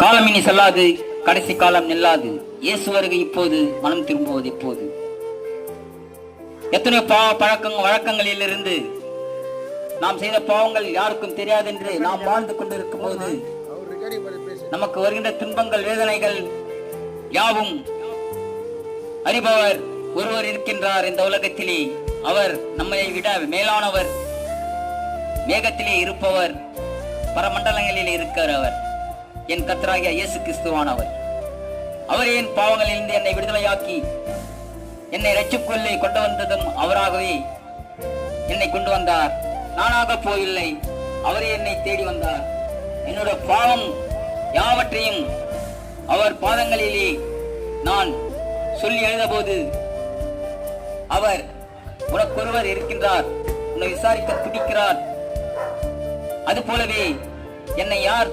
காலம் இனி செல்லாது, கடைசி காலம் நில்லாது. இயேசு வருகை இப்போது, மனம் திரும்புவது எப்போது? எத்தனையோ வழக்கங்களில் இருந்து நாம் செய்த பாவங்கள் யாருக்கும் தெரியாது என்று நாம் வாழ்ந்து கொண்டிருக்கும் போது நமக்கு வருகின்ற துன்பங்கள், வேதனைகள் யாவும் அறிபவர் ஒருவர் இருக்கின்றார் இந்த உலகத்திலே. அவர் நம்மை விட மேலானவர், மேகத்திலே இருப்பவர், பரமண்டலங்களில் இருக்கிறவர், என் கர்த்தராகிய இயேசு கிறிஸ்துவானவர். அவரே என் பாவங்களிலிருந்து என்னை விடுதலையாக்கி என்னை இரட்சிப்புக்குள்ளே கொண்டு வந்ததும் அவராகவே என்னை கொண்டு வந்தார். நானாக போயில்லை, அவரே என்னை தேடி வந்தார். என்னோட பாவம் யாவற்றையும் அவர் பாதங்களிலே நான் சொல்லி எழுதபோது அவர், உனக்கொருவர் இருக்கின்றார், உன்னை விசாரிக்க துடிக்கிறார். அது போலவே என்னை யார்